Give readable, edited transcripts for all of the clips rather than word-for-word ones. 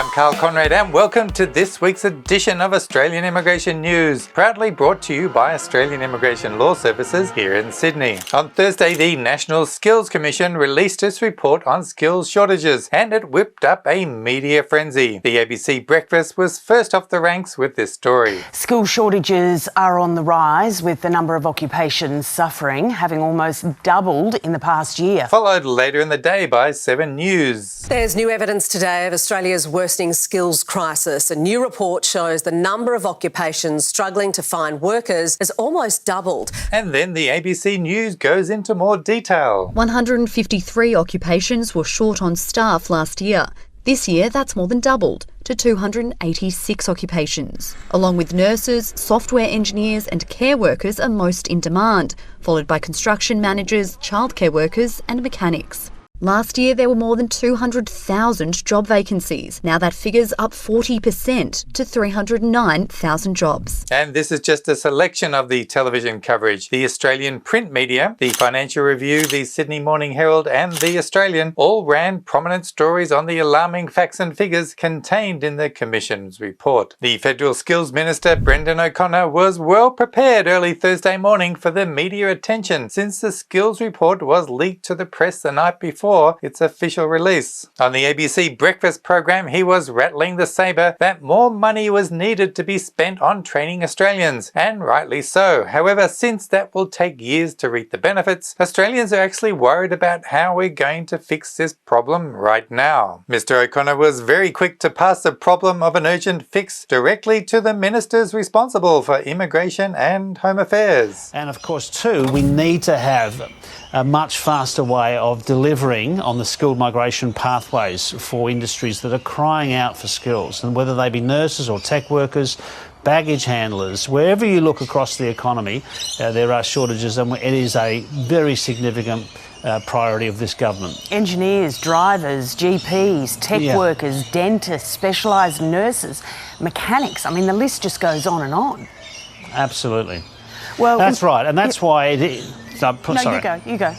I'm Karl Konrad and welcome to this week's edition of Australian Immigration News, proudly brought to you by Australian Immigration Law Services here in Sydney. On Thursday, the National Skills Commission released its report on skills shortages and it whipped up a media frenzy. The ABC Breakfast was first off the ranks with this story. Skill shortages are on the rise, with the number of occupations suffering having almost doubled in the past year. Followed later in the day by 7 News. There's new evidence today of Australia's worsening skills crisis. A new report shows the number of occupations struggling to find workers has almost doubled. And then the ABC News goes into more detail. 153 occupations were short on staff last year. This year, that's more than doubled to 286 occupations. Along with nurses, software engineers and care workers are most in demand, followed by construction managers, childcare workers and mechanics. Last year, there were more than 200,000 job vacancies. Now that figure's up 40% to 309,000 jobs. And this is just a selection of the television coverage. The Australian print media, the Financial Review, the Sydney Morning Herald and the Australian all ran prominent stories on the alarming facts and figures contained in the Commission's report. The Federal Skills Minister, Brendan O'Connor, was well prepared early Thursday morning for the media attention, since the skills report was leaked to the press the night before its official release. On the ABC Breakfast program, he was rattling the sabre that more money was needed to be spent on training Australians, and rightly so. However, since that will take years to reap the benefits, Australians are actually worried about how we're going to fix this problem right now. Mr. O'Connor was very quick to pass the problem of an urgent fix directly to the ministers responsible for immigration and home affairs. And of course, too, we need to have a much faster way of delivering on the skilled migration pathways for industries that are crying out for skills, and whether they be nurses or tech workers, baggage handlers, wherever you look across the economy, there are shortages, and it is a very significant priority of this government. Engineers, drivers, GPs, tech workers, dentists, specialised nurses, mechanics. I mean, the list just goes on and on. Absolutely. Well, that's right, and that's why it is. You go.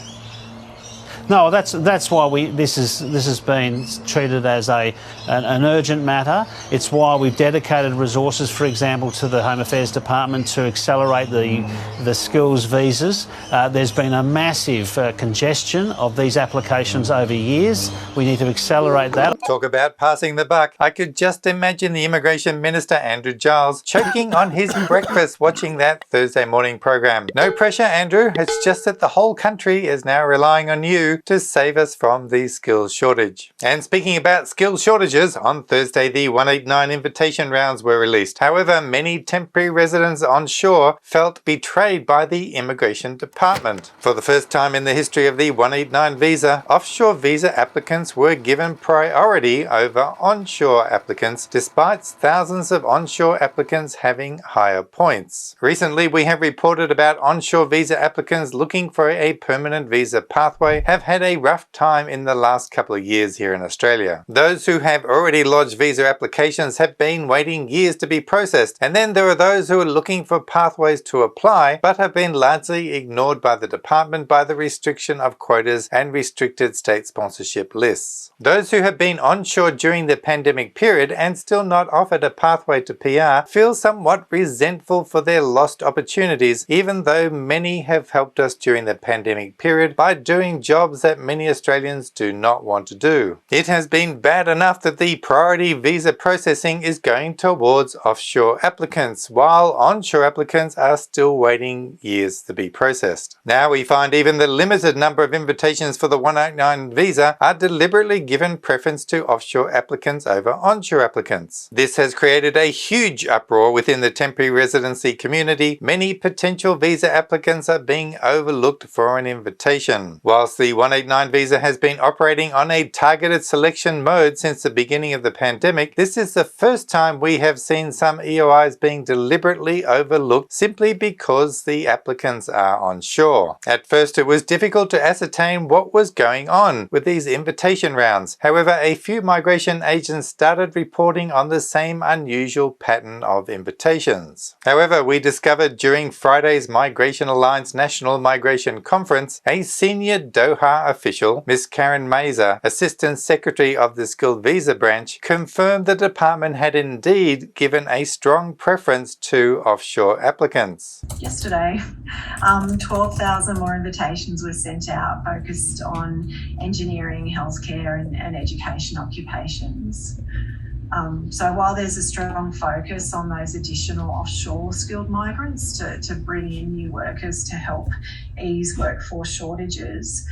No, that's why this has been treated as an urgent matter. It's why we've dedicated resources, for example, to the Home Affairs Department to accelerate the skills visas. There's been a massive congestion of these applications over years. We need to accelerate that. Talk about passing the buck. I could just imagine the Immigration Minister, Andrew Giles, choking on his breakfast watching that Thursday morning program. No pressure, Andrew. It's just that the whole country is now relying on you to save us from the skills shortage. And speaking about skills shortages, on Thursday the 189 invitation rounds were released. However, many temporary residents onshore felt betrayed by the Immigration Department. For the first time in the history of the 189 visa, offshore visa applicants were given priority over onshore applicants, despite thousands of onshore applicants having higher points. Recently, we have reported about onshore visa applicants looking for a permanent visa pathway have had a rough time in the last couple of years here in Australia. Those who have already lodged visa applications have been waiting years to be processed, and then there are those who are looking for pathways to apply but have been largely ignored by the department by the restriction of quotas and restricted state sponsorship lists. Those who have been onshore during the pandemic period and still not offered a pathway to PR feel somewhat resentful for their lost opportunities, even though many have helped us during the pandemic period by doing jobs that many Australians do not want to do. It has been bad enough that the priority visa processing is going towards offshore applicants, while onshore applicants are still waiting years to be processed. Now we find even the limited number of invitations for the 189 visa are deliberately given preference to offshore applicants over onshore applicants. This has created a huge uproar within the temporary residency community. Many potential visa applicants are being overlooked for an invitation. Whilst the 189 visa has been operating on a targeted selection mode since the beginning of the pandemic, this is the first time we have seen some EOIs being deliberately overlooked simply because the applicants are onshore. At first, it was difficult to ascertain what was going on with these invitation rounds. However, a few migration agents started reporting on the same unusual pattern of invitations. However, we discovered during Friday's Migration Alliance National Migration Conference, a senior Doha PAR official, Ms. Karen Mazer, Assistant Secretary of the Skilled Visa Branch, confirmed the department had indeed given a strong preference to offshore applicants. Yesterday, 12,000 more invitations were sent out focused on engineering, healthcare and education occupations. So while there's a strong focus on those additional offshore skilled migrants to bring in new workers to help ease workforce shortages,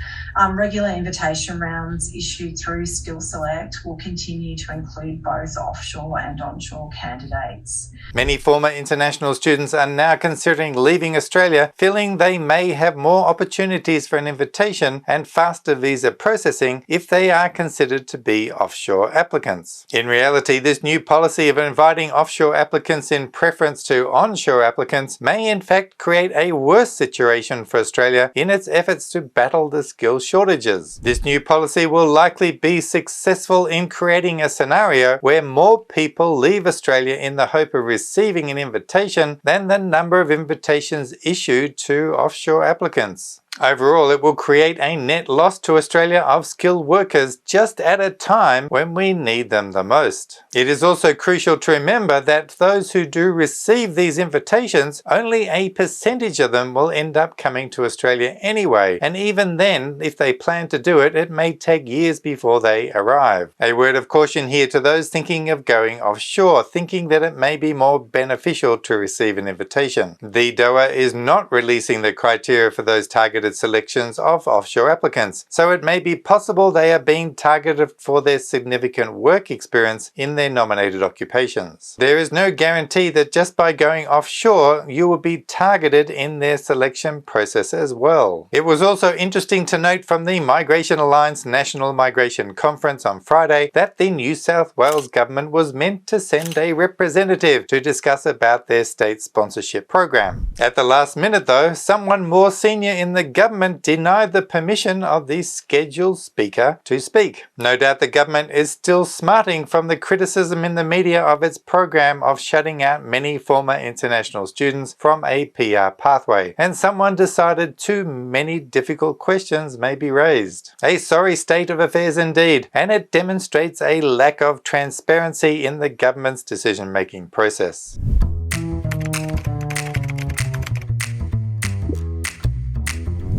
regular invitation rounds issued through Skill Select will continue to include both offshore and onshore candidates. Many former international students are now considering leaving Australia, feeling they may have more opportunities for an invitation and faster visa processing if they are considered to be offshore applicants. In reality, this new policy of inviting offshore applicants in preference to onshore applicants may in fact create a worse situation for Australia in its efforts to battle the skill shortages. This new policy will likely be successful in creating a scenario where more people leave Australia in the hope of receiving an invitation than the number of invitations issued to offshore applicants. Overall, it will create a net loss to Australia of skilled workers just at a time when we need them the most. It is also crucial to remember that those who do receive these invitations, only a percentage of them will end up coming to Australia anyway, and even then, if they plan to do it, it may take years before they arrive. A word of caution here to those thinking of going offshore, thinking that it may be more beneficial to receive an invitation. The DOA is not releasing the criteria for those targeted selections of offshore applicants, so it may be possible they are being targeted for their significant work experience in their nominated occupations. There is no guarantee that just by going offshore you will be targeted in their selection process as well. It was also interesting to note from the Migration Alliance National Migration Conference on Friday that the New South Wales government was meant to send a representative to discuss about their state sponsorship program. At the last minute though, someone more senior in the government denied the permission of the scheduled speaker to speak. No doubt the government is still smarting from the criticism in the media of its program of shutting out many former international students from a PR pathway, and someone decided too many difficult questions may be raised. A sorry state of affairs indeed, and it demonstrates a lack of transparency in the government's decision-making process.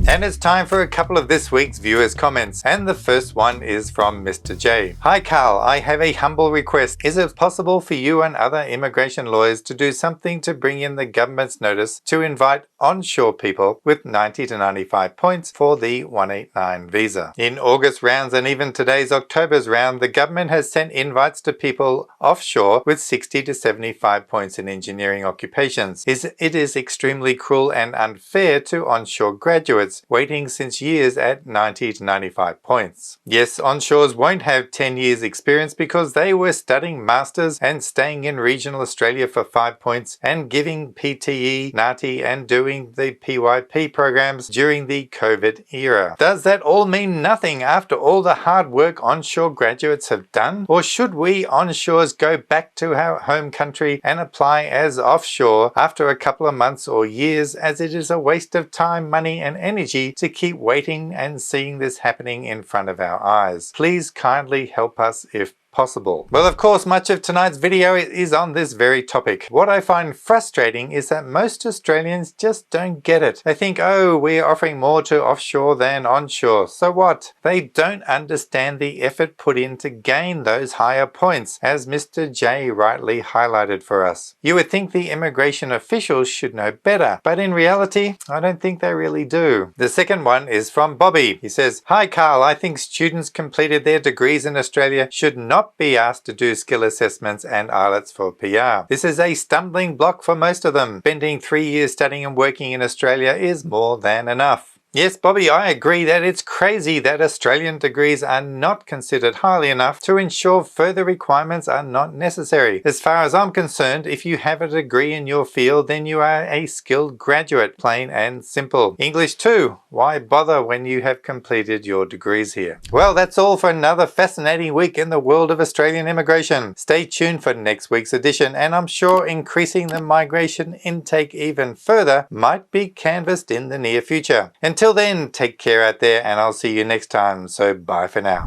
And it's time for a couple of this week's viewers' comments, and the first one is from Mr. J. Hi Karl, I have a humble request. Is it possible for you and other immigration lawyers to do something to bring in the government's notice to invite onshore people with 90 to 95 points for the 189 visa? In August rounds and even today's October's round, the government has sent invites to people offshore with 60 to 75 points in engineering occupations. It is extremely cruel and unfair to onshore graduates waiting since years at 90 to 95 points. Yes, onshores won't have 10 years experience because they were studying masters and staying in regional Australia for 5 points and giving PTE, NATI and doing the PYP programs during the COVID era. Does that all mean nothing after all the hard work onshore graduates have done? Or should we onshores go back to our home country and apply as offshore after a couple of months or years, as it is a waste of time, money and energy to keep waiting and seeing this happening in front of our eyes? Please kindly help us if possible. Well, of course, much of tonight's video is on this very topic. What I find frustrating is that most Australians just don't get it. They think, oh, we're offering more to offshore than onshore. So what? They don't understand the effort put in to gain those higher points, as Mr. J rightly highlighted for us. You would think the immigration officials should know better, but in reality, I don't think they really do. The second one is from Bobby. He says, Hi Karl, I think students completed their degrees in Australia should not be asked to do skill assessments and IELTS for PR. This is a stumbling block for most of them. Spending 3 years studying and working in Australia is more than enough. Yes, Bobby, I agree that it's crazy that Australian degrees are not considered highly enough to ensure further requirements are not necessary. As far as I'm concerned, if you have a degree in your field, then you are a skilled graduate, plain and simple. English too. Why bother when you have completed your degrees here? Well, that's all for another fascinating week in the world of Australian immigration. Stay tuned for next week's edition, and I'm sure increasing the migration intake even further might be canvassed in the near future. Until Until then, take care out there and I'll see you next time. So bye for now.